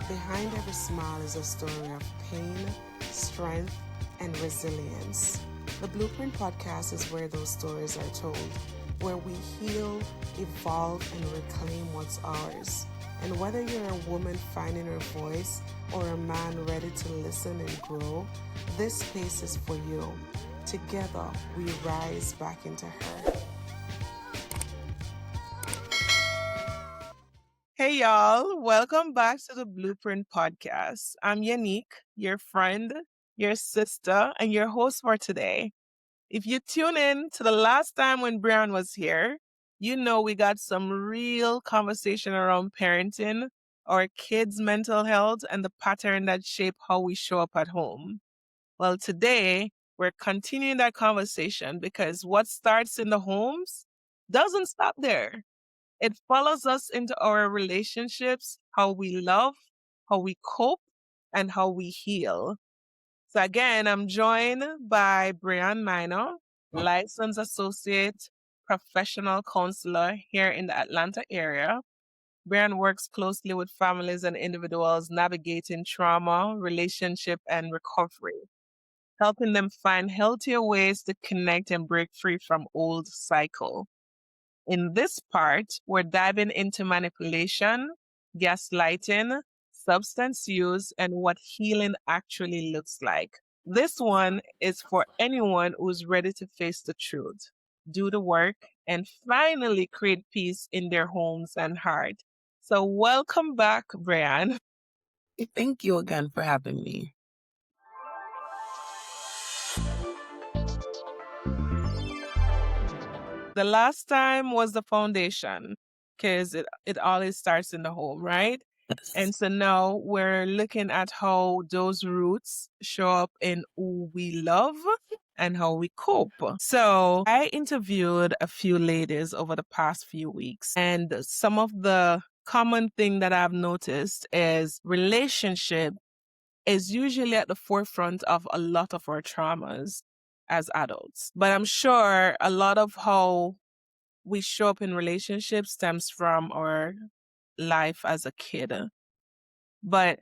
Behind every smile is a story of pain, strength, and resilience. The Blueprint Podcast is where those stories are told, where we heal, evolve, and reclaim what's ours. And whether you're a woman finding her voice or a man ready to listen and grow, this space is for you. Together, we rise back into her. Hey, y'all. Welcome back to the Blueprint Podcast. I'm Yanique, your friend, your sister, and your host for today. If you tune in to the last time when Briyon was here, you know we got some real conversation around parenting, our kids' mental health, and the pattern that shape how we show up at home. Well, today we're continuing that conversation because what starts in the homes doesn't stop there. It follows us into our relationships, how we love, how we cope, and how we heal. So again, I'm joined by Briyon Minor, licensed associate professional counselor here in the Atlanta area. Briyon works closely with families and individuals navigating trauma, relationship, and recovery, helping them find healthier ways to connect and break free from old cycle. In this part, we're diving into manipulation, gaslighting, substance use, and what healing actually looks like. This one is for anyone who's ready to face the truth, do the work, and finally create peace in their homes and heart. So welcome back, Briyon. Thank you again for having me. The last time was the foundation, because it always starts in the home, right? Yes. And so now we're looking at how those roots show up in who we love and how we cope. So I interviewed a few ladies over the past few weeks, and some of the common thing that I've noticed is relationship is usually at the forefront of a lot of our traumas as adults. But I'm sure a lot of how we show up in relationships stems from our life as a kid. But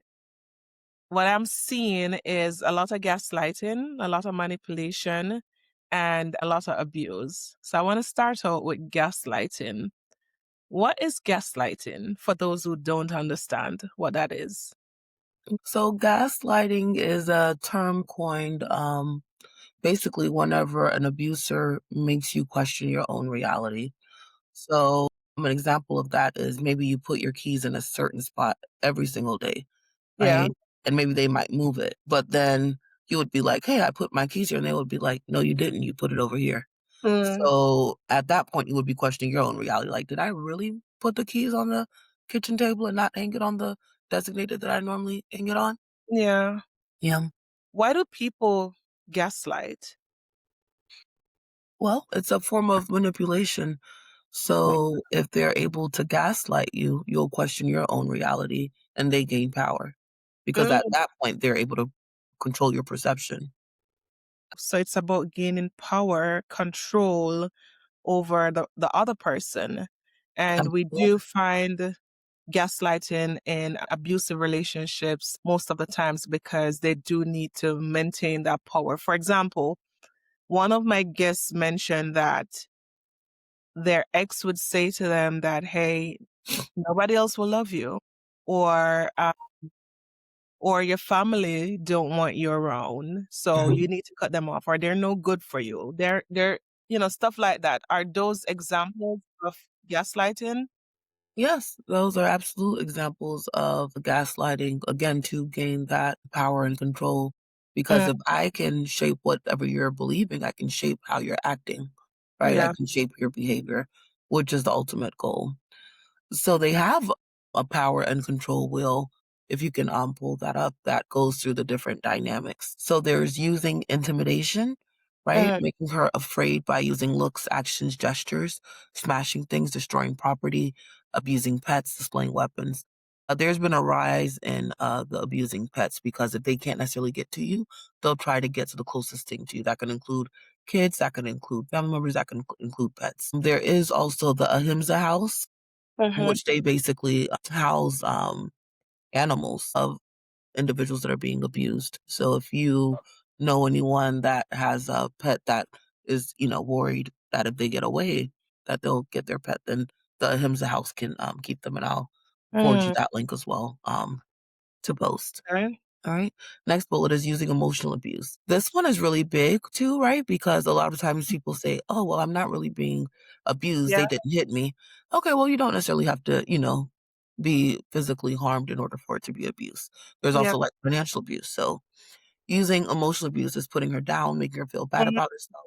what I'm seeing is a lot of gaslighting, a lot of manipulation, and a lot of abuse. So I want to start out with gaslighting. What is gaslighting for those who don't understand what that is? So gaslighting is a term coined basically whenever an abuser makes you question your own reality. So an example of that is maybe you put your keys in a certain spot every single day, Yeah. right? And maybe they might move it, but then you would be like, hey, I put my keys here. And they would be like, no, you didn't. You put it over here. So at that point, you would be questioning your own reality. Like, did I really put the keys on the kitchen table and not hang it on the designated that I normally hang it on? Yeah. Yeah. Why do people gaslight? Well, it's a form of manipulation. So if they're able to gaslight you, you'll question your own reality and they gain power. Because at that point, they're able to control your perception. So it's about gaining power, control over the other person. And we do find gaslighting in abusive relationships most of the times because they do need to maintain that power. For example, one of my guests mentioned that their ex would say to them that, hey, nobody else will love you, or your family don't want you around, so you need to cut them off, or they're no good for you. They're stuff like that. Are those examples of gaslighting? Yes, those are absolute examples of gaslighting, again, to gain that power and control. Because if I can shape whatever you're believing, I can shape how you're acting, right? I Yeah. can shape your behavior, which is the ultimate goal. So they have a power and control wheel. If you can pull that up, that goes through the different dynamics. So there's using intimidation, right? Making her afraid by using looks, actions, gestures, smashing things, destroying property, abusing pets, displaying weapons. There's been a rise in the abusing pets because if they can't necessarily get to you, they'll try to get to the closest thing to you. That can include kids, that can include family members, that can include pets. There is also the Ahimsa house, which they basically house animals of individuals that are being abused. So if you know anyone that has a pet that is, worried that if they get away, that they'll get their pet, then the Hims the House can keep them, and I'll forward you Mm, that link as well to post. okay. All right. Next bullet is using emotional abuse. This one is really big too, right? Because a lot of times people say, oh, well, I'm not really being abused. Yeah. They didn't hit me. Okay, well, you don't necessarily have to, be physically harmed in order for it to be abuse. There's Yeah. also like financial abuse. So using emotional abuse is putting her down, making her feel bad Mhm. about herself,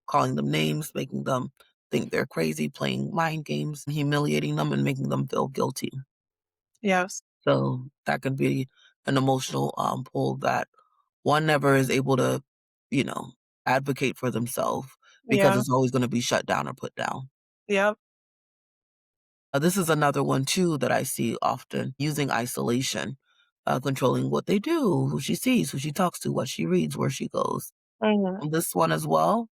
calling them names, making them think they're crazy, playing mind games, humiliating them, and making them feel guilty. Yes. So that could be an emotional pull that one never is able to, you know, advocate for themselves because Yeah. it's always going to be shut down or put down. Yep. This is another one too that I see often using isolation, controlling what they do, who she sees, who she talks to, what she reads, where she goes. Mhm. This one as well,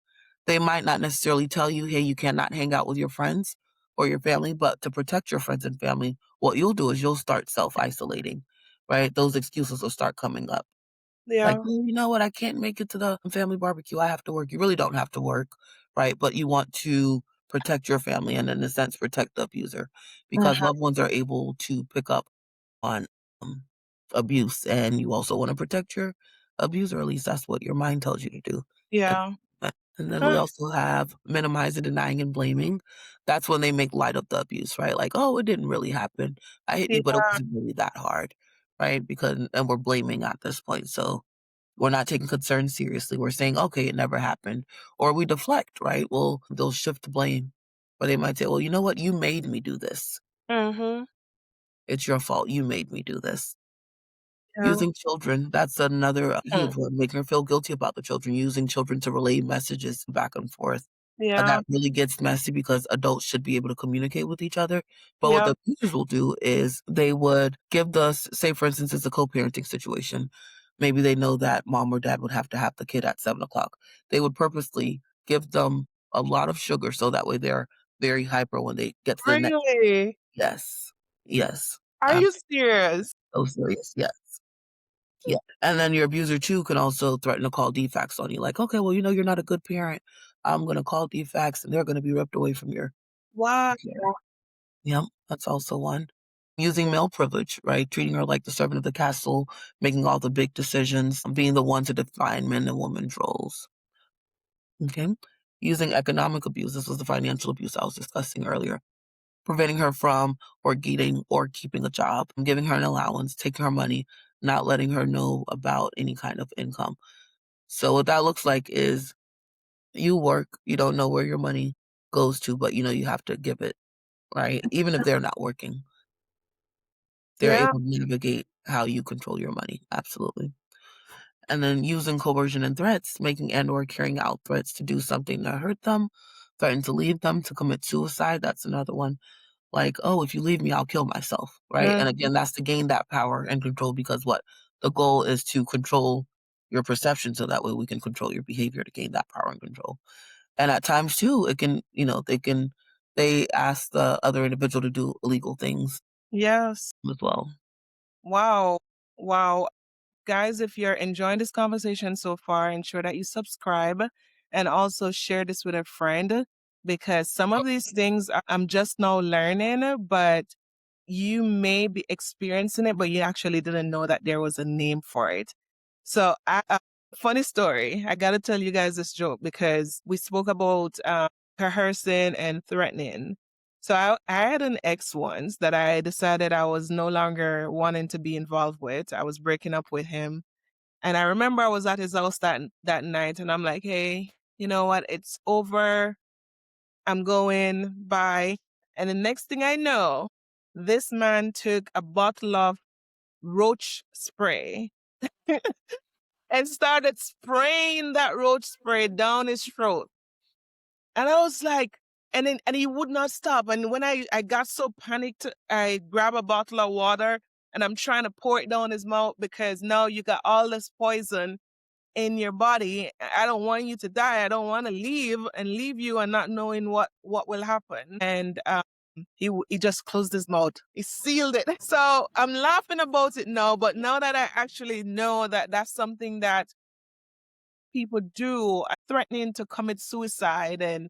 they might not necessarily tell you, hey, you cannot hang out with your friends or your family, but to protect your friends and family, what you'll do is you'll start self isolating, right? Those excuses will start coming up. Like, Yeah. "Well, you know what? I can't make it to the family barbecue. I have to work." You really don't have to work, right? But you want to protect your family and, in a sense, protect the abuser because Mhm. loved ones are able to pick up on um, abuse, and you also want to protect your abuser. At least that's what your mind tells you to do. And, Yeah. and then we Huh. also have minimizing, denying, and blaming. That's when they make light of the abuse, right? Like, oh, it didn't really happen. I hit you, but it Yeah. wasn't really that hard, right? And we're blaming at this point. So we're not taking concerns seriously. We're saying, okay, it never happened. Or we deflect, right? Well, they'll shift blame. Or they might say, well, you know what? You made me do this. Mhm. It's your fault. You made me do this. Yeah. Using children, that's another Mm. huge one, making her feel guilty about the children, using children to relay messages back and forth. Yeah. That really gets messy because adults should be able to communicate with each other. But what Yep. the abusers will do is they would give say, for instance, it's a co-parenting situation. Maybe they know that mom or dad would have to have the kid at 7 o'clock. They would purposely give them a lot of sugar so that way they're very hyper when they get to the next. Really? Yes. Yes. Are I'm you serious? so serious. Yes. Yeah, and then your abuser too can also threaten to call defects on you, like, "Okay, well, you're not a good parent. I'm gonna call defects, and they're gonna be ripped away from your Wow. care." Yep, that's also one. Using male privilege, right? Treating her like the servant of the castle, making all the big decisions, being the one to define men and women's roles. Okay? Using economic abuse. This was the financial abuse I was discussing earlier. Preventing her from or getting or keeping a job, giving her an allowance, taking her money, not letting her know about any kind of income. So what that looks like is you work, you don't know where your money goes to, but you know you have to give it, right? Even if they're not working, they're Yeah. able to navigate how you control your money. Absolutely. And then using coercion and threats, making and or carrying out threats to do something to hurt them, threaten to leave them, to commit suicide. That's another one. Like, oh, if you leave me, I'll kill myself, right? Mm. And again, that's to gain that power and control because what? The goal is to control your perception so that way we can control your behavior to gain that power and control. And at times too, it can, they ask the other individual to do illegal things Yes. as well. Wow. Wow. Guys, if you're enjoying this conversation so far, ensure that you subscribe and also share this with a friend because some of these things I'm just now learning, but you may be experiencing it, but you actually didn't know that there was a name for it. So, funny story. I got to tell you guys this joke because we spoke about coercing and threatening. So, I had an ex once that I decided I was no longer wanting to be involved with. I was breaking up with him. And I remember I was at his house that night and I'm like, hey, you know what? It's over. I'm going, bye. And the next thing I know, this man took a bottle of roach spray and started spraying that roach spray down his throat. And I was like, and he would not stop. And when I got so panicked, I grab a bottle of water and I'm trying to pour it down his mouth because now you got all this poison in your body. I don't want you to die. I don't want to leave you and not knowing what will happen. And he just closed his mouth. He sealed it. So I'm laughing about it now, but now that I actually know that that's something that people do, threatening to commit suicide, and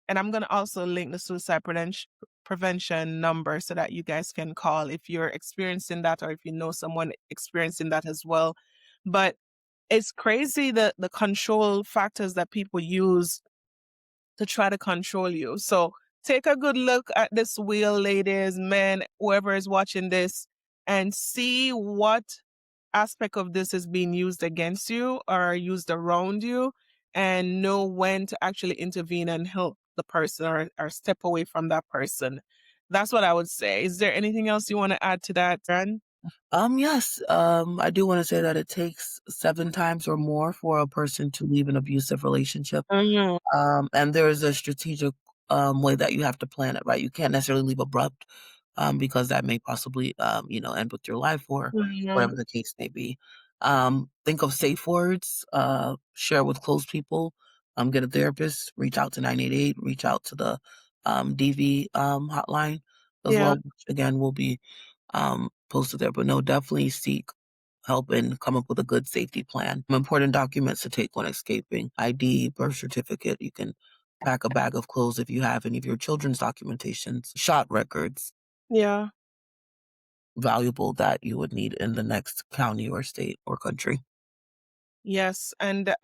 I'm gonna also link the suicide prevention number so that you guys can call if you're experiencing that or if you know someone experiencing that as well. But it's crazy the control factors that people use to try to control you. So take a good look at this wheel, ladies, men, whoever is watching this, and see what aspect of this is being used against you or used around you, and know when to actually intervene and help the person or step away from that person. That's what I would say. Is there anything else you want to add to that, Ren? Yes, I do wanna say that it takes 7 times or more for a person to leave an abusive relationship. Mhm. And there is a strategic, way that you have to plan it, right? You can't necessarily leave abrupt, because that may possibly, end with your life or Mhm. whatever the case may be. Think of safe words, share with close people, get a therapist, reach out to 988, reach out to the, DV, hotline as Yeah. well, which again will be, posted there. But no, definitely seek help and come up with a good safety plan. Important documents to take when escaping: ID, birth certificate. You can pack a bag of clothes if you have any of your children's documentations, shot records, Yeah. valuable that you would need in the next county or state or country. Yes. And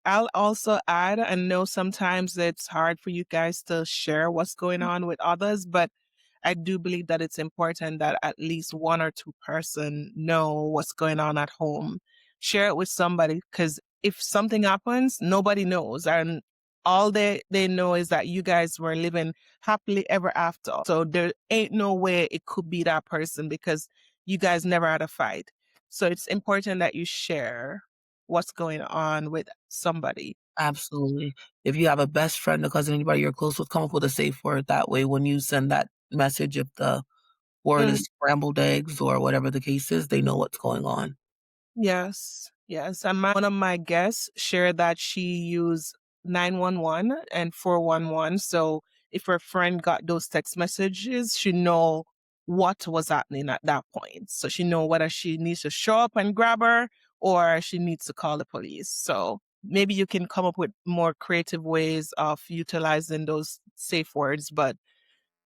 I'll also add, I know sometimes it's hard for you guys to share what's going on with others, but I do believe that it's important that at least one or two person know what's going on at home. Share it with somebody, because if something happens, nobody knows. And all they know is that you guys were living happily ever after. So there ain't no way it could be that person because you guys never had a fight. So it's important that you share what's going on with somebody. Absolutely. If you have a best friend, a cousin, anybody you're close with, come up with a safe word. That way, when you send that message, if the word Mm. is scrambled eggs or whatever the case is, they know what's going on. Yes, yes. And one of my guests shared that she used 911 and 411. So if her friend got those text messages, she know what was happening at that point. So she know whether she needs to show up and grab her or she needs to call the police. So maybe you can come up with more creative ways of utilizing those safe words, but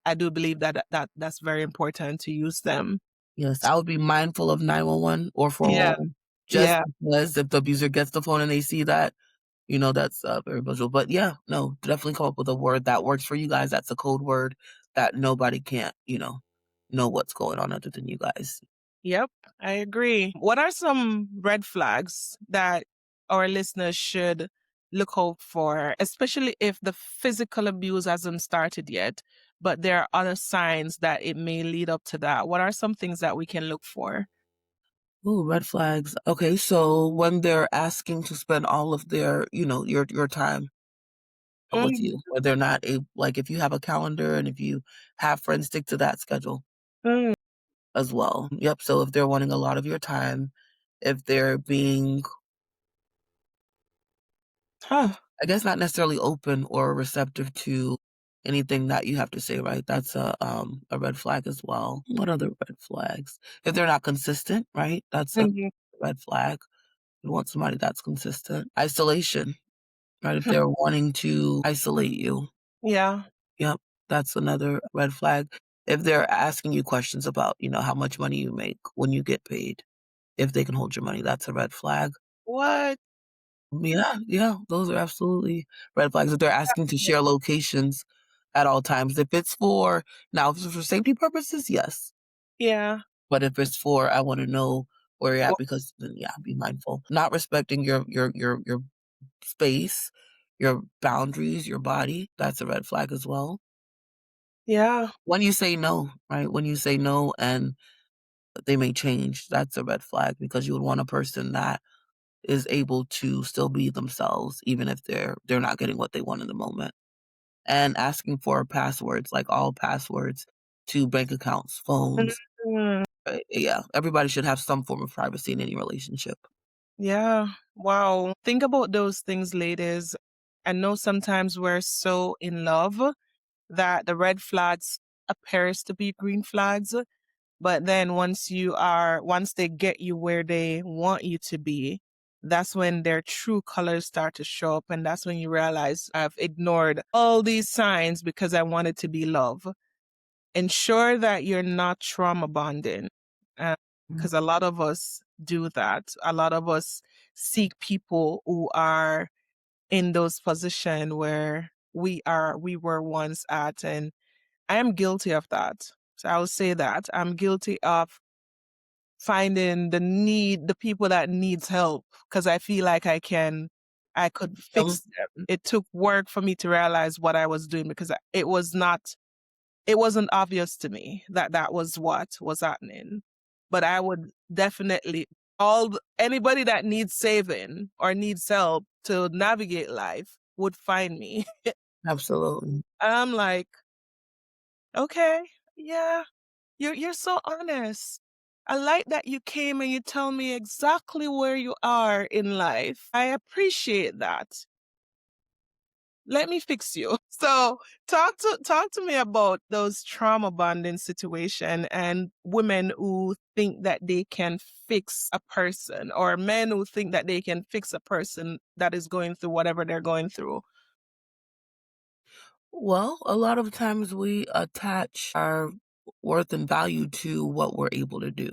I do believe that's very important to use them. Yes, I would be mindful of 911 or Yeah. 411 just Yeah. because if the abuser gets the phone and they see that, that's, very visual. But yeah, no, definitely come up with a word that works for you guys. That's a code word that nobody can't, know what's going on other than you guys. Yep, I agree. What are some red flags that our listeners should look out for, especially if the physical abuse hasn't started yet, but there are other signs that it may lead up to that? What are some things that we can look for? Ooh, red flags. Okay, so when they're asking to spend all of their, your time with Mm, you, or they're not like if you have a calendar and if you have friends, stick to that schedule mm, as well. Yep. So if they're wanting a lot of your time, if they're being, huh. I guess, not necessarily open or receptive to anything that you have to say, right? That's a red flag as well. What other red flags? If they're not consistent, right? That's a Mhm. red flag. You want somebody that's consistent. Isolation, right? If they're wanting to isolate you, Yeah. yep, that's another red flag. If they're asking you questions about, how much money you make, when you get paid, if they can hold your money, that's a red flag. What? Yeah, yeah, those are absolutely red flags. If they're asking to share locations at all times. If it's for Now, if it's for safety purposes, yes. Yeah. But if it's for, I wanna know where you're Wha- at, because then, yeah, be mindful. Not respecting your space, your boundaries, your body, that's a red flag as well. Yeah. When you say no, right? When you say no and they may change, that's a red flag because you would want a person that is able to still be themselves even if they're not getting what they want in the moment. And asking for passwords, like all passwords to bank accounts, phones. Mm, Yeah, everybody should have some form of privacy in any relationship. yeah. Wow. Think about those things, ladies. I know sometimes we're so in love that the red flags appears to be green flags. But then once they get you where they want you to be, that's when their true colors start to show up. And that's when you realize I've ignored all these signs because I wanted to be love. Ensure that you're not trauma bonding. Mm. Because a lot of us do that. A lot of us seek people who are in those positions where we were once at. And I am guilty of that. So I will say that I'm guilty of finding the people that needs help because I feel like I could Um, fix them. It took work for me to realize what I was doing because it wasn't obvious to me that that was what was happening. But I would definitely anybody that needs saving or needs help to navigate life would find me. Absolutely. I'm like, okay, yeah, you're so honest. I like that you came and you tell me exactly where you are in life. I appreciate that. Let me fix you. So talk to me about those trauma bonding situation and women who think that they can fix a person or men who think that they can fix a person that is going through whatever they're going through. Well, a lot of times we attach our worth and value to what we're able to do,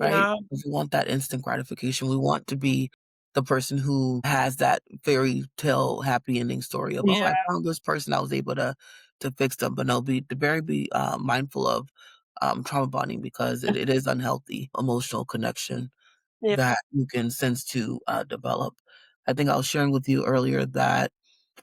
right? Yeah. Because we want that instant gratification. We want to be the person who has that fairy tale happy ending story of, oh, Yeah. I found this person, I was able to fix them. But no, be mindful of trauma bonding because it is unhealthy emotional connection Yeah. that you can sense to develop. I think I was sharing with you earlier that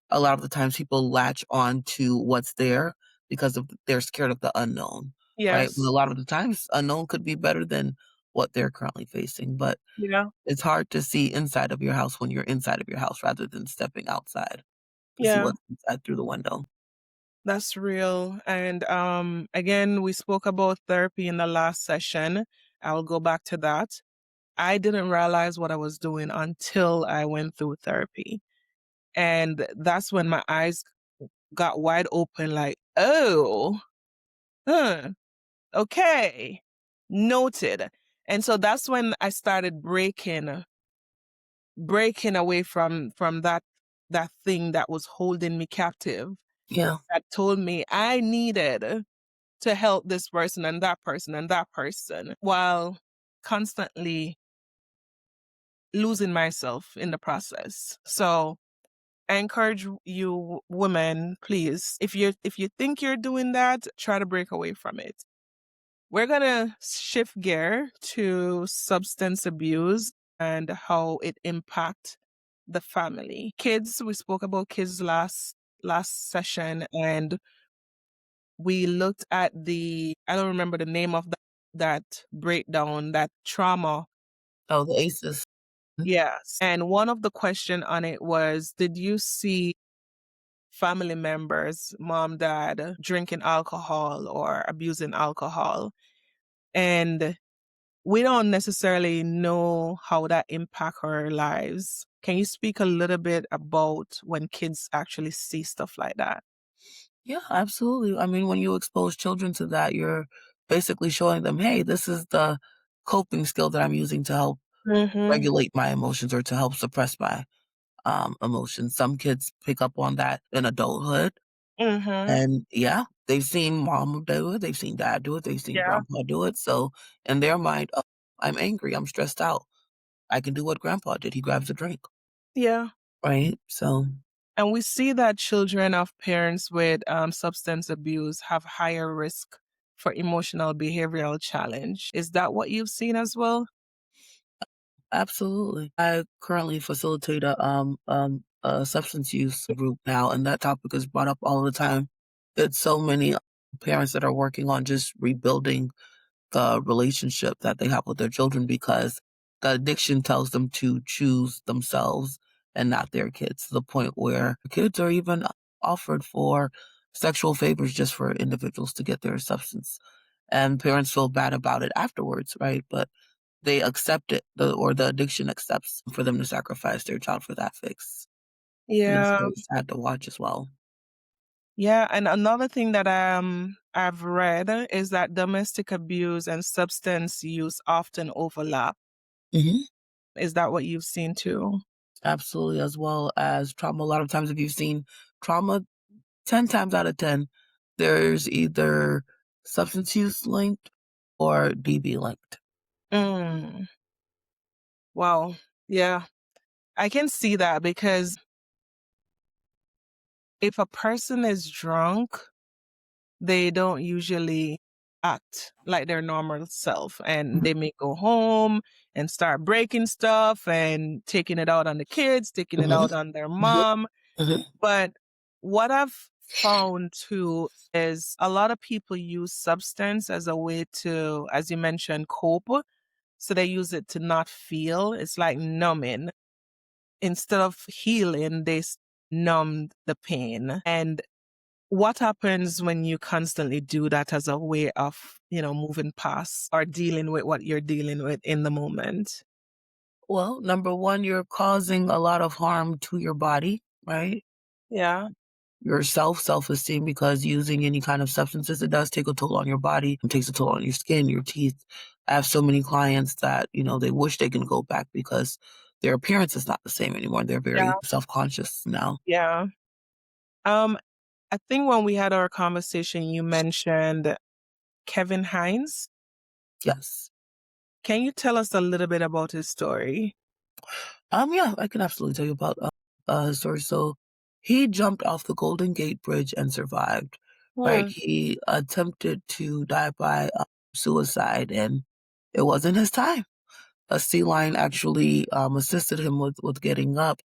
a lot of the times people latch on to what's there because of they're scared of the unknown, right? But a Yes. lot of the times, unknown could be better than what they're currently facing, but Yeah. it's hard to see inside of your house when you're inside of your house rather than stepping outside to see Yeah. what's inside through the window. That's real. And again, we spoke about therapy in the last session. I'll go back to that. I didn't realize what I was doing until I went through therapy. And that's when my eyes got wide open, like, oh, huh, okay, noted. And so that's when I started breaking away from that thing that was holding me captive, Yeah, that told me I needed to help this person and that person and that person while constantly losing myself in the process. So I encourage you women, please, if you think you're doing that, try to break away from it. We're going to shift gear to substance abuse and how it impacts the family. Kids, we spoke about kids last session and we looked at I don't remember the name of that breakdown, that trauma. oh, the ACEs. Yes. And one of the question on it was, did you see family members, mom, dad, drinking alcohol or abusing alcohol? And we don't necessarily know how that impact our lives. Can you speak a little bit about when kids actually see stuff like that? Yeah, absolutely. I mean, when you expose children to that, you're basically showing them, hey, this is the coping skill that I'm using to help Mhm. regulate my emotions or to help suppress my emotions. Some kids pick up on that in adulthood. Mhm. And yeah, they've seen mom do it, they've seen dad do it, they've seen Yeah. grandpa do it. So in their mind, oh, I'm angry, I'm stressed out. I can do what grandpa did. He grabs a drink, Yeah. right? So And we see that children of parents with substance abuse have higher risk for emotional behavioral challenge. Is that what you've seen as well? absolutely. I currently facilitate a substance use group now, and that topic is brought up all the time. It's so many parents that are working on just rebuilding the relationship that they have with their children because the addiction tells them to choose themselves and not their kids to the point where kids are even offered for sexual favors just for individuals to get their substance. And parents feel bad about it afterwards, right? But they accept it, or the addiction accepts for them to sacrifice their child for that fix. And it's Yeah. very sad to watch as well. Yeah. And another thing that I've read is that domestic abuse and substance use often overlap. Mhm. Is that what you've seen too? Absolutely, as well as trauma. A lot of times if you've seen trauma, 10 times out of 10, there's either substance use linked or DB linked. Mm, wow. Yeah, I can see that because if a person is drunk, they don't usually act like their normal self, and Mhm, they may go home and start breaking stuff and taking it out on the kids, taking it mhm, out on their mhm, mom. mhm. But what I've found too is a lot of people use substance as a way to, as you mentioned, cope. So they use it to not feel. It's like numbing. Instead of healing, numb the pain. And what happens when you constantly do that as a way of, moving past or dealing with what you're dealing with in the moment? Well, number 1, you're causing a lot of harm to your body, right? Yeah. Yourself, self-esteem, because using any kind of substances, it does take a toll on your body. It takes a toll on your skin, your teeth. I have so many clients that, they wish they can go back because their appearance is not the same anymore. They're Yeah. very self-conscious now. Yeah. Um, I think when we had our conversation, you mentioned Kevin Hines. Yes. Can you tell us a little bit about his story? Yeah, I can absolutely tell you about his story. So he jumped off the Golden Gate Bridge and survived. Right, Hmm. he attempted to die by suicide, and it wasn't his time. A sea lion actually assisted him with getting up.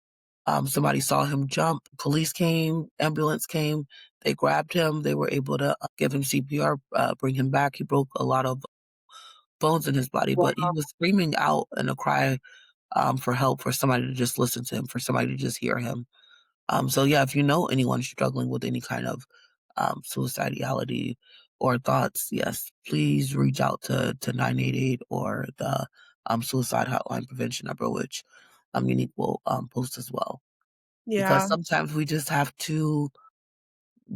Somebody saw him jump. Police came, ambulance came. They grabbed him. They were able to give him CPR, bring him back. He broke a lot of bones in his body, but he Wow. was screaming out in a cry for help, for somebody to just listen to him, for somebody to just hear him. So yeah, if you know anyone struggling with any kind of suicidality or thoughts, yes, please reach out to 988 or the suicide hotline prevention number, which Yanique will post as well. Because Yeah. sometimes we just have to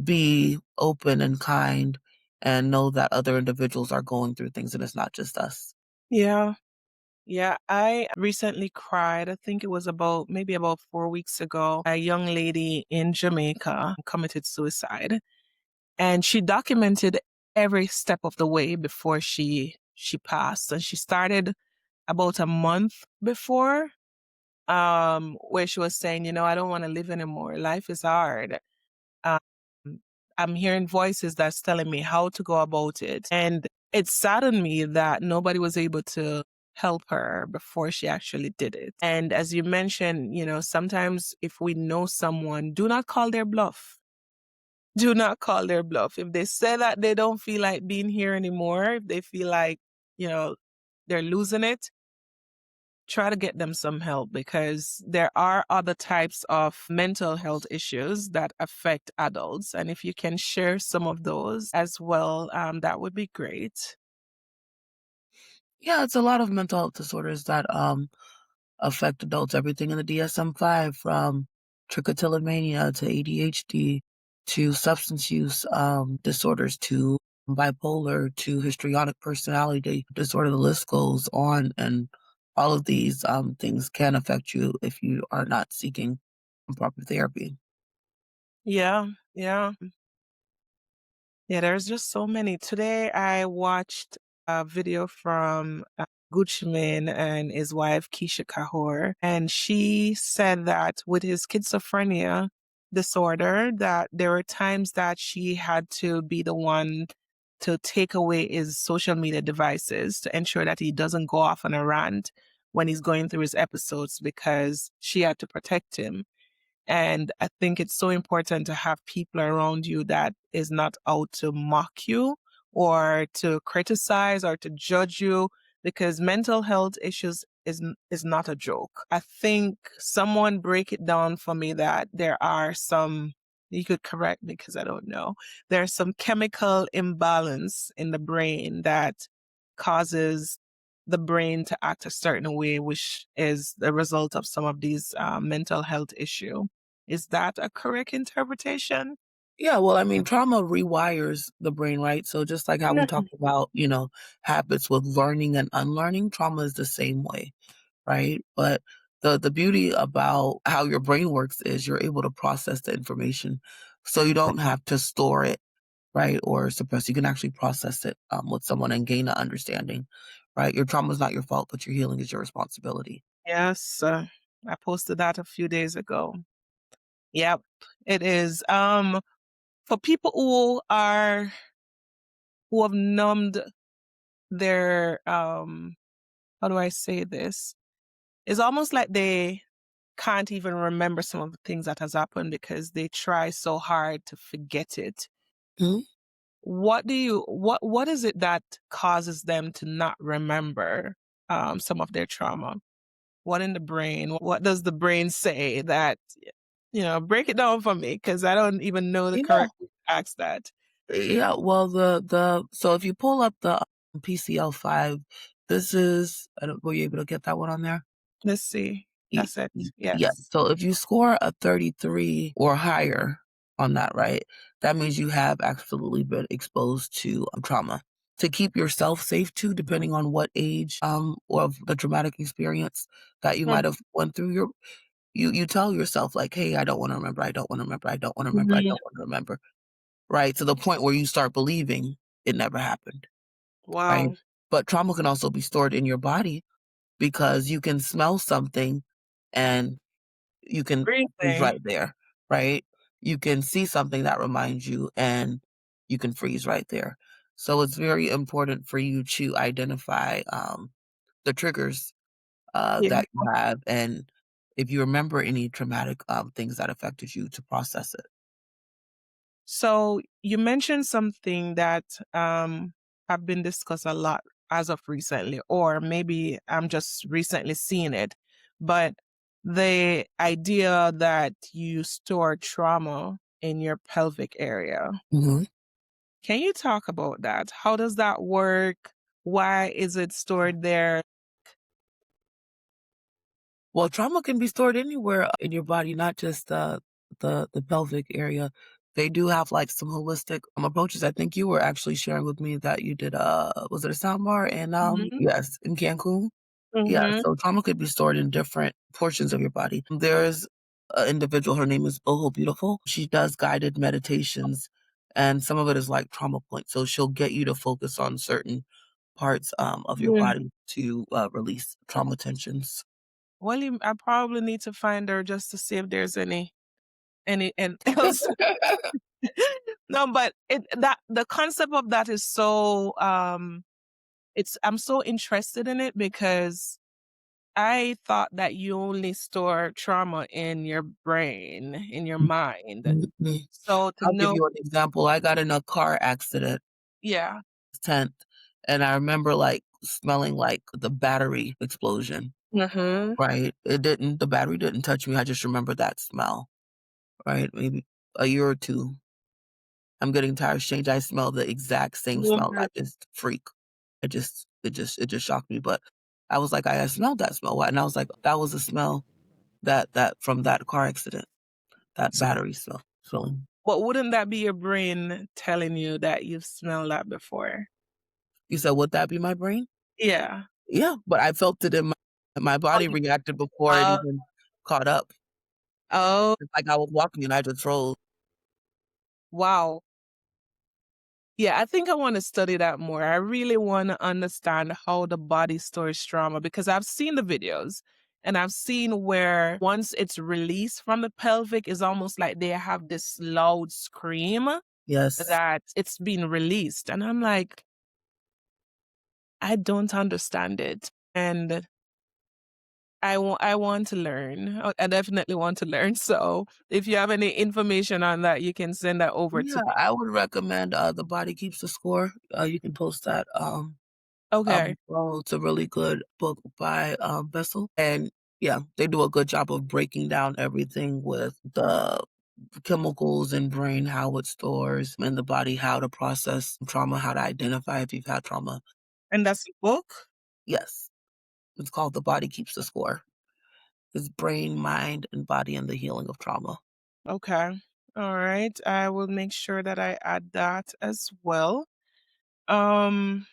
be open and kind and know that other individuals are going through things and it's not just us. Yeah. Yeah, I recently cried. I think it was maybe about 4 weeks ago. A young lady in Jamaica committed suicide, and she documented every step of the way before she passed. And she started about a month before, where she was saying, I don't want to live anymore. Life is hard. Um, I'm hearing voices that's telling me how to go about it. And it saddened me that nobody was able to help her before she actually did it. And as you mentioned, sometimes if we know someone, do not call their bluff. Do not call their bluff. If they say that they don't feel like being here anymore, if they feel like, you know, they're losing it, try to get them some help, because there are other types of mental health issues that affect adults. And if you can share some of those as well, that would be great. Yeah, it's a lot of mental health disorders that affect adults, everything in the DSM-5 from trichotillomania to ADHD to substance use disorders to bipolar to histrionic personality disorder. The list goes on, and all of these things can affect you if you are not seeking proper therapy. Yeah, yeah. Yeah, there's just so many. Today I watched a video from Gucci Mane and his wife Keisha Kahor, and she said that with his schizophrenia disorder, that there were times that she had to be the one to take away his social media devices to ensure that he doesn't go off on a rant when he's going through his episodes, because she had to protect him. And I think it's so important to have people around you that is not out to mock you or to criticize or to judge you, because mental health issues is not a joke. I think someone break it down for me that there are some, you could correct me because I don't know. There's some chemical imbalance in the brain that causes the brain to act a certain way, which is the result of some of these mental health issue. Is that a correct interpretation? Yeah, well, I mean, trauma rewires the brain, right? So just like how we Yeah. talked about, habits with learning and unlearning, trauma is the same way, right? But the beauty about how your brain works is you're able to process the information. So you don't have to store it, right? Or suppress. You can actually process it with someone and gain an understanding, right? Your trauma is not your fault, but your healing is your responsibility. Yes, I posted that a few days ago. Yep, it is. For people who have numbed their how do I say this? It's almost like they can't even remember some of the things that has happened because they try so hard to forget it. Mhm. What is it that causes them to not remember some of their trauma? What in the brain? What does the brain say that, break it down for me? Because I don't even know the Yeah. correct way to ask that. Yeah, well, the so if you pull up the PCL5, this is I don't were you able to get that one on there? Let's see. Y That's it. yeah, Yes. so if you score a 33 or higher on that, right, that means you have absolutely been exposed to, trauma. To keep yourself safe too, depending on what age, of the traumatic experience that you might have went through, you tell yourself like, "Hey, I don't wanna remember, I don't wanna remember, I don't wanna remember, I Mhm. don't wanna remember." Right? To the point where you start believing it never happened, right? Wow. But trauma can also be stored in your body because you can smell something and you can freeze Breathing. right there, right? You can see something that reminds you and you can freeze right there. So it's very important for you to identify the triggers Yeah. that you have and if you remember any traumatic things that affected you to process it. So you mentioned something that have been discussed a lot as of recently, or maybe I'm just recently seeing it. But the idea that you store trauma in your pelvic area. Mhm. Can you talk about that? How does that work? Why is it stored there? Well, trauma can be stored anywhere in your body, not just the pelvic area. They do have like some holistic approaches. I think you were actually sharing with me that you did was it a sound bar and Mhm. yes, in Cancun? Yeah, Mhm. so trauma could be stored in different portions of your body. There's an individual, her name is Boho Beautiful. She does guided meditations and some of it is like trauma points. So she'll get you to focus on certain parts of your Mm. body to release trauma tensions. Well, I probably need to find her just to see if there's any and else. No, but that the concept of that is so it's I'm so interested in it because I thought that you only store trauma in your brain, in your mind. Mhm. So to I'll give know, you an example. I got in a car accident yeah. 10th, and I remember, like, smelling, like, the battery explosion, Mhm. right? The battery didn't touch me, I just remember that smell, right? Maybe a year or 2, I'm getting tires changed, I smell the exact same smell, I Mhm. just freak. It just shocked me, but I was like, "I smelled that smell, what?" And I was like, "That was the smell that from that car accident, that So, battery smelling." but wouldn't that be your brain telling you that you've smelled that before? You said, "Would that be my brain?" Yeah. Yeah, but I felt it in my Oh, body you, reacted before it uh, even caught up. oh, It's like I was walking and I just froze. wow. Yeah, I think I want to study that more. I really want to understand how the body stores trauma because I've seen the videos and I've seen where once it's released from the pelvic, it's almost like they have this loud scream Yes. that it's been released. And I'm like, I don't understand it. And I want to learn. I definitely want to learn. So if you have any information on that, you can send that over to Yeah, me. I would recommend, The Body Keeps the Score. You can post that, Okay. well, it's a really good book by, Bessel, and yeah, they do a good job of breaking down everything with the chemicals in brain, how it stores in the body, how to process trauma, how to identify if you've had trauma. And that's a book? Yes, it's called The Body Keeps the Score. It's brain, mind, and body and the healing of trauma. Okay. All right. I will make sure that I add that as well. Um,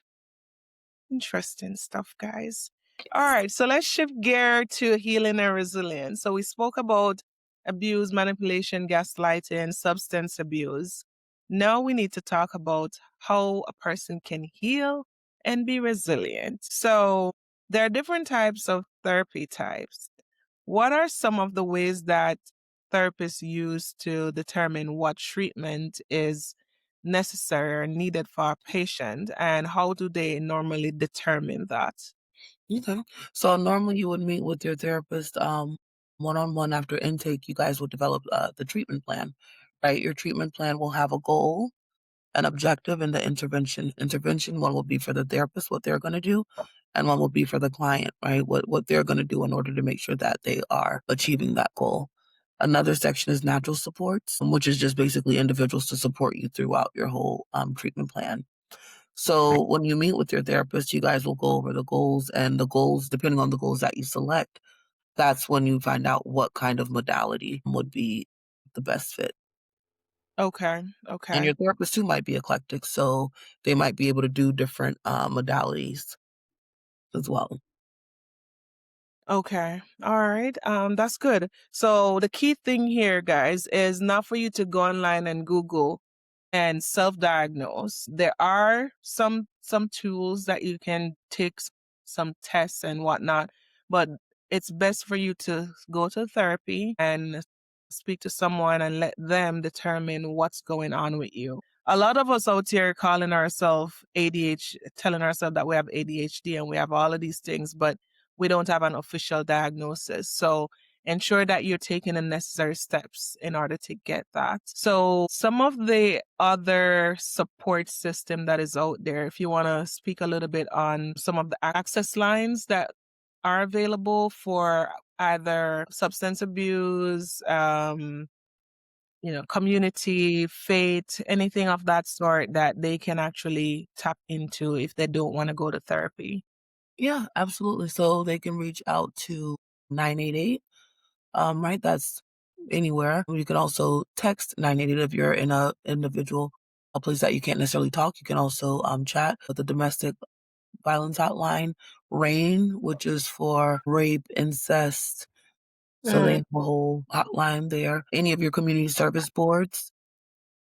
Interesting stuff, guys. All right, so let's shift gear to healing and resilience. So we spoke about abuse, manipulation, gaslighting, substance abuse. Now we need to talk about how a person can heal and be resilient. So there are different types of therapy types. What are some of the ways that therapists use to determine what treatment is necessary or needed for a patient, and how do they normally determine that? Okay. So normally you would meet with your therapist one-on-one after intake. You guys would develop the treatment plan, right? Your treatment plan will have a goal, an objective, and the intervention. Intervention one will be for the therapist, what they're going to do, and one will be for the client, right? What they're going to do in order to make sure that they are achieving that goal. Another section is natural supports, which is just basically individuals to support you throughout your whole treatment plan. So when you meet with your therapist, you guys will go over the goals, and the goals, depending on the goals that you select, that's when you find out what kind of modality would be the best fit. Okay, And okay, your therapist too might be eclectic, so they might be able to do different modalities as well. okay. All right. That's good. So the key thing here, guys, is not for you to go online and Google and self-diagnose. There are some tools that you can take some tests and whatnot, but it's best for you to go to therapy and speak to someone and let them determine what's going on with you. A lot of us out here calling ourselves ADHD, telling ourselves that we have ADHD and we have all of these things, but we don't have an official diagnosis. So ensure that you're taking the necessary steps in order to get that. So some of the other support system that is out there, if you want to speak a little bit on some of the access lines that are available for either substance abuse, community, faith, anything of that sort that they can actually tap into if they don't want to go to therapy. Yeah, absolutely. So they can reach out to 988, right? That's anywhere. You can also text 988 if you're in a place that you can't necessarily talk. You can also chat with the domestic violence hotline, RAIN, which is for rape, incest. So they Mm, have a whole hotline there. Any of your community service boards,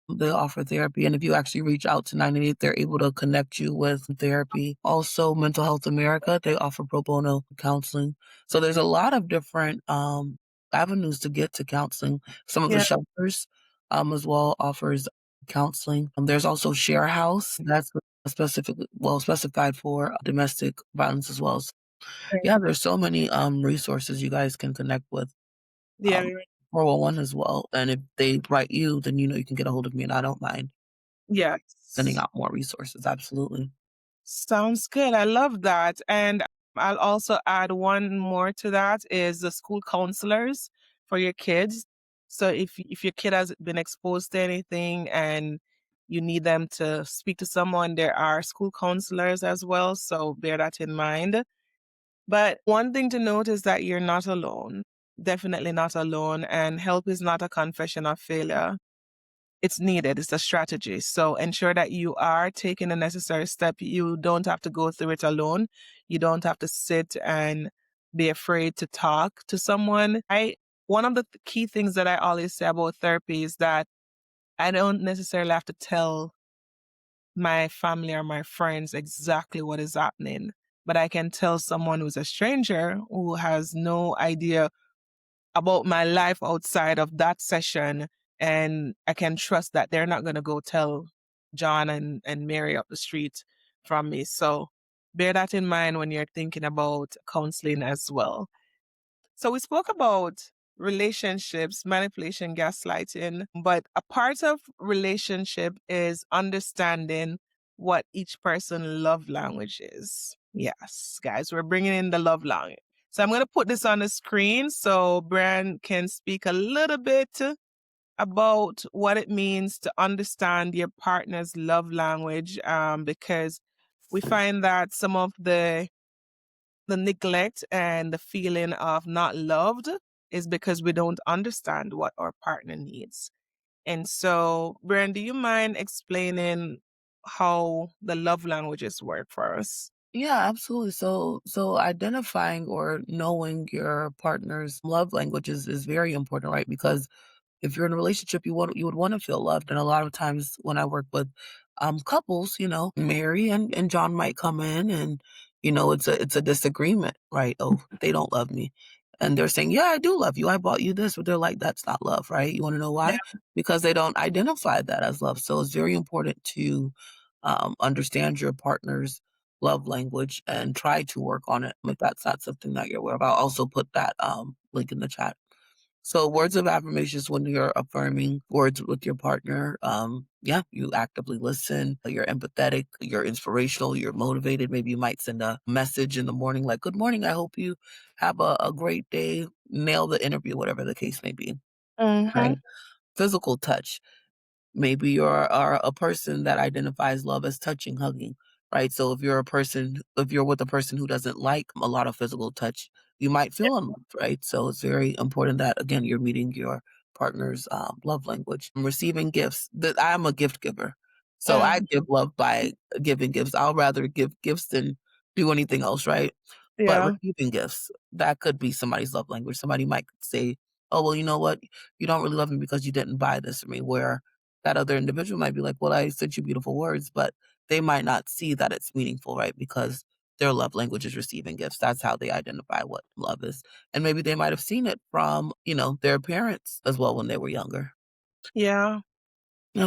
they offer therapy. And if you actually reach out to 988, they're able to connect you with therapy. Also, Mental Health America, they offer pro bono counseling. So there's a lot of different avenues to get to counseling. Some of the yeah. shelters as well offers counseling. There's also Share House, that's specified for domestic violence as well. So, yeah, there's so many resources you guys can connect with. Yeah. Um, 411 as well. And if they write you, then you know you can get a hold of me, and I don't mind sending Yes. out more resources. Absolutely. Sounds good. I love that. And I'll also add one more to that is the school counselors for your kids. So if your kid has been exposed to anything and you need them to speak to someone, there are school counselors as well. So bear that in mind. But one thing to note is that you're not alone. Definitely not alone. And help is not a confession of failure. It's needed. It's a strategy. So ensure that you are taking the necessary step. You don't have to go through it alone. You don't have to sit and be afraid to talk to someone. One of the key things that I always say about therapy is that I don't necessarily have to tell my family or my friends exactly what is happening, but I can tell someone who's a stranger who has no idea about my life outside of that session, and I can trust that they're not gonna go tell John and Mary up the street from me. So bear that in mind when you're thinking about counseling as well. So we spoke about relationships, manipulation, gaslighting, but a part of relationship is understanding what each person love language is. Yes, guys, we're bringing in the love language. So I'm going to put this on the screen so Brian can speak a little bit about what it means to understand your partner's love language, because we find that some of the neglect and the feeling of not loved is because we don't understand what our partner needs. And so, Brian, do you mind explaining how the love languages work for us? Yeah, absolutely. So identifying or knowing your partner's love languages is very important, right? Because if you're in a relationship, you would want to feel loved. And a lot of times when I work with couples, Mary and John might come in and it's a disagreement, right? Oh, they don't love me. And they're saying, "Yeah, I do love you. I bought you this." But they're like, "That's not love," right? You want to know Yeah. why? Because they don't identify that as love. So it's very important to understand your partner's love language and try to work on it. If that's not something that you're aware of, I'll also put that link in the chat. So words of affirmations when you're affirming words with your partner, yeah, you actively listen, you're empathetic, you're inspirational, you're motivated. Maybe you might send a message in the morning like, "Good morning, I hope you have a great day, nail the interview," whatever the case may be, Mm-hmm. right? Physical touch. Maybe are a person that identifies love as touching, hugging, right? So if you're with a person who doesn't like a lot of physical touch, you might feel unloved, right? So it's very important that again you're meeting your partner's love language. Receiving gifts. That I'm a gift giver, so I Mm. give love by giving gifts. I'll rather give gifts than do anything else, right? But Yeah. receiving gifts, that could be somebody's love language. Somebody might say, "Oh, well, you know what? You don't really love me because you didn't buy this for me." Where that other individual might be like, "Well, I sent you beautiful words," but they might not see that it's meaningful, right? Because their love language is receiving gifts. That's how they identify what love is. And maybe they might have seen it from, their parents as well when they were younger. Yeah. Yeah.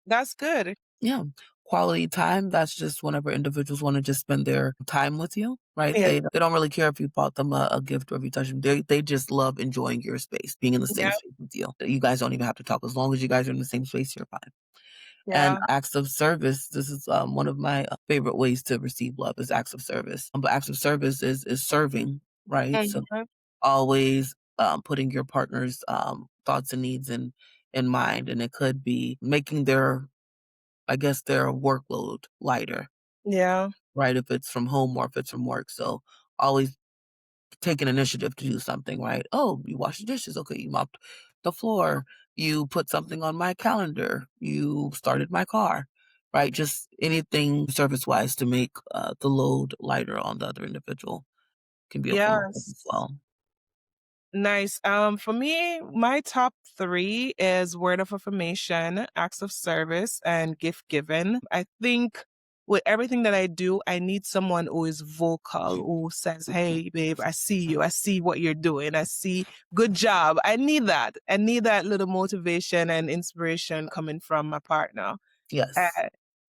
That's good. Yeah. Quality time, that's just whenever individuals want to just spend their time with you, right? Yeah. They don't really care if you bought them a gift or if you touch them. They just love enjoying your space, being in the same Yeah. space with you. You guys don't even have to talk. As long as you guys are in the same space, you're fine. And Yeah. acts of service, this is, one of my, favorite ways to receive love is acts of service. But acts of service is serving, right? So Mhm. always, putting your partner's, thoughts and needs in mind, and it could be making their workload lighter, Yeah. right? If it's from home or if it's from work. So always take an initiative to do something, right? Oh, you wash the dishes. Okay, you mopped the floor. You put something on my calendar. You started my car, right? Just anything service wise to make the load lighter on the other individual can be a form of love as Yes. well. Nice. For me, my top three is word of affirmation, acts of service, and gift given. I think with everything that I do, I need someone who is vocal, who says, "Hey, babe, I see you. I see what you're doing. I see good job." I need that. I need that little motivation and inspiration coming from my partner. Uh, Yes.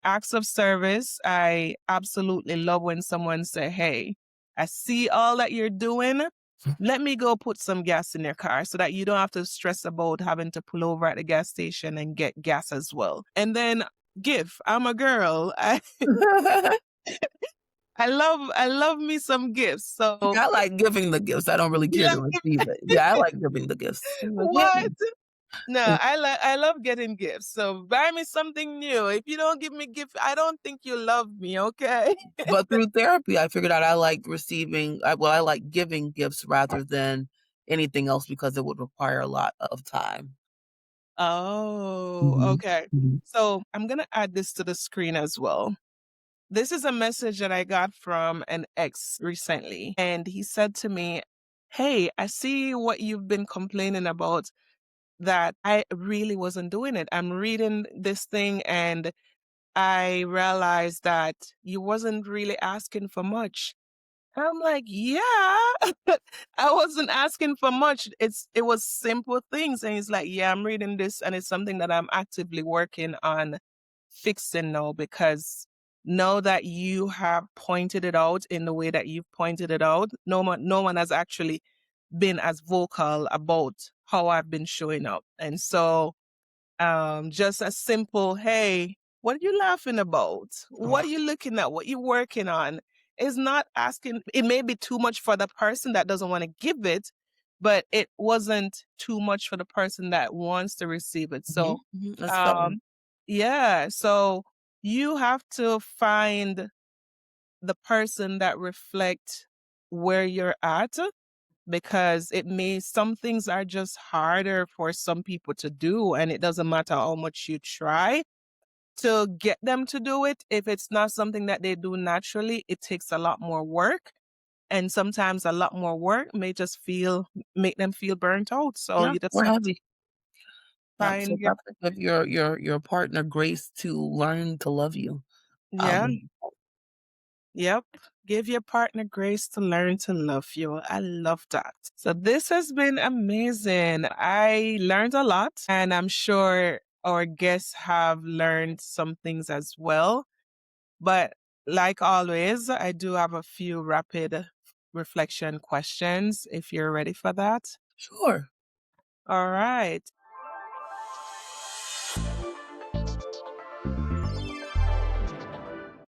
Acts of service, I absolutely love when someone say, "Hey, I see all that you're doing. Let me go put some gas in your car so that you don't have to stress about having to pull over at the gas station and get gas as well." And then give. I'm a girl. I love me some gifts. So I like giving the gifts. I don't really you care to like receive it. Yeah, I like giving the gifts. I'm like, yeah. what? No, I love getting gifts. So buy me something new. If you don't give me gift, I don't think you love me, okay? But through therapy, I figured out I like I like giving gifts rather than anything else because it would require a lot of time. Oh, Mhm, okay. mhm. So I'm gonna add this to the screen as well. This is a message that I got from an ex recently, and he said to me, "Hey, I see what you've been complaining about, that I really wasn't doing it. I'm reading this thing and I realized that you wasn't really asking for much." I'm like, "Yeah, I wasn't asking for much. It was simple things." And he's like, "Yeah, I'm reading this and it's something that I'm actively working on fixing now, because now that you have pointed it out in the way that you've pointed it out, no one has actually been as vocal about how I've been showing up." And so just a simple, "Hey, what are you laughing about? What are you looking at? What you working on?" is not asking. It may be too much for the person that doesn't want to give it, but it wasn't too much for the person that wants to receive it. Mhm, So, mhm, that's fair. um, yeah. So you have to find the person that reflect where you're at, because some things are just harder for some people to do, and it doesn't matter how much you try to get them to do it. If it's not something that they do naturally, it takes a lot more work. And sometimes a lot more work may just make them feel burnt out. So Yeah, you just we're have to heavy. Yep, so find you have to give your partner grace to learn to love you. yeah, Um, yep. Give your partner grace to learn to love you. I love that. So this has been amazing. I learned a lot, and I'm sure our guests have learned some things as well. But like always, I do have a few rapid reflection questions if you're ready for that. sure. All right.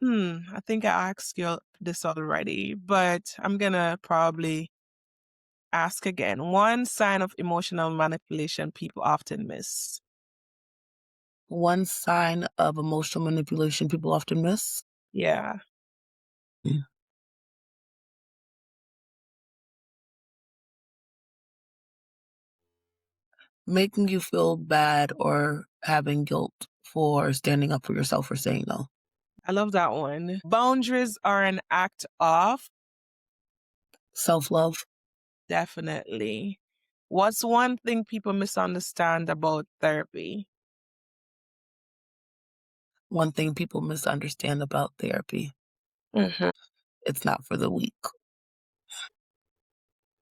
I think I asked you this already, but I'm gonna probably ask again. One sign of emotional manipulation people often miss. One sign of emotional manipulation people often miss. Yeah, Mm. Making you feel bad or having guilt for standing up for yourself or saying no. I love that one. Boundaries are an act of Self-love. definitely. What's one thing people misunderstand about therapy? One thing people misunderstand about therapy. Mhm. It's not for the weak.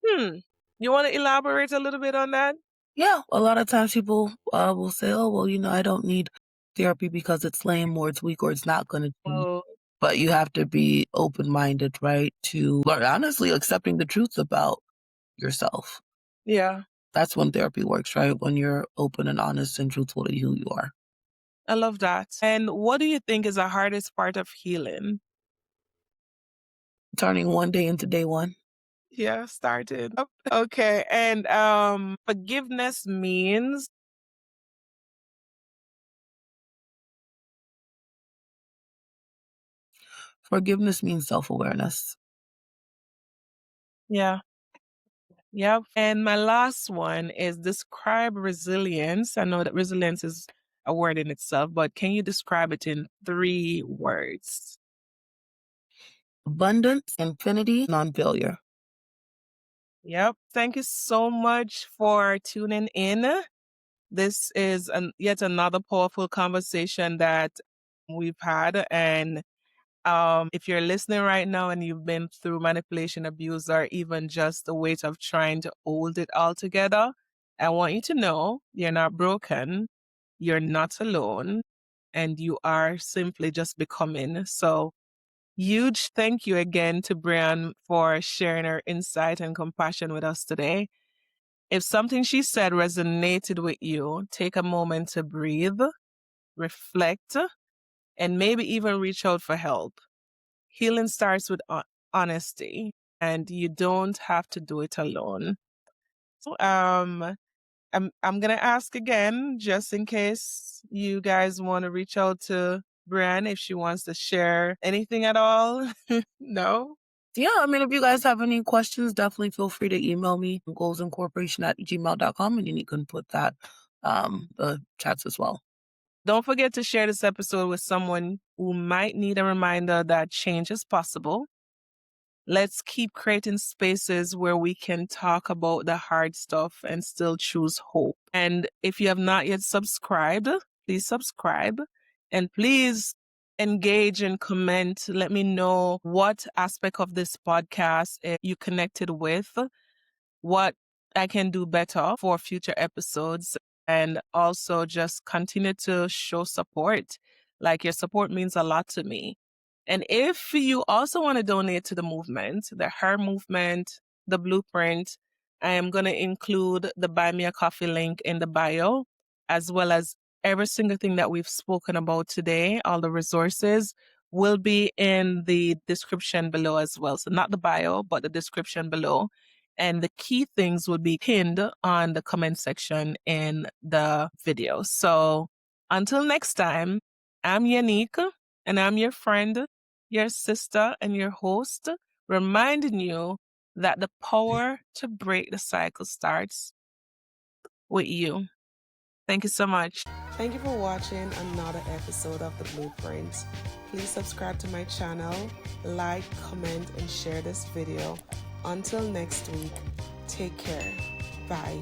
Hmm. You want to elaborate a little bit on that? Yeah, a lot of times people will say, "Oh, well, I don't need therapy because it's lame or it's weak or it's not going to change." Oh, But you have to be open-minded, right? To learn, honestly, accepting the truth about yourself. yeah. That's when therapy works, right? When you're open and honest and truthful to who you are. I love that. And what do you think is the hardest part of healing? Turning one day into day one. Yeah, started. Okay. And forgiveness means Forgiveness means self-awareness. yeah. Yep. And my last one is describe resilience. I know that resilience is a word in itself, but can you describe it in 3 words? Abundance, infinity, non-failure. Yep. Thank you so much for tuning in. This is yet another powerful conversation that we've had. And if you're listening right now and you've been through manipulation, abuse, or even just the weight of trying to hold it all together, I want you to know you're not broken, you're not alone, and you are simply just becoming. So, huge thank you again to Brian for sharing her insight and compassion with us today. If something she said resonated with you, take a moment to breathe, reflect, and maybe even reach out for help. Healing starts with honesty, and you don't have to do it alone. So, I'm gonna ask again, just in case you guys want to reach out to Brienne if she wants to share anything at all. No. Yeah, I mean, if you guys have any questions, definitely feel free to email me, goalsincorporation@gmail.com, and you can put that the chats as well. Don't forget to share this episode with someone who might need a reminder that change is possible. Let's keep creating spaces where we can talk about the hard stuff and still choose hope. And if you have not yet subscribed, please subscribe and please engage and comment. Let me know what aspect of this podcast you connected with, what I can do better for future episodes, and also just continue to show support. Like your support means a lot to me. And if you also want to donate to the movement, the Her Movement, the Blueprint, I am going to include the Buy Me a Coffee link in the bio, as well as every single thing that we've spoken about today. All the resources will be in the description below as well. So not the bio, but the description below. And the key things will be pinned on the comment section in the video. So until next time, I'm Yanique and I'm your friend, your sister, and your host, reminding you that the power to break the cycle starts with you. Thank you so much. Thank you for watching another episode of The Blueprint. Please subscribe to my channel, like, comment, and share this video. Until next week, take care. Bye.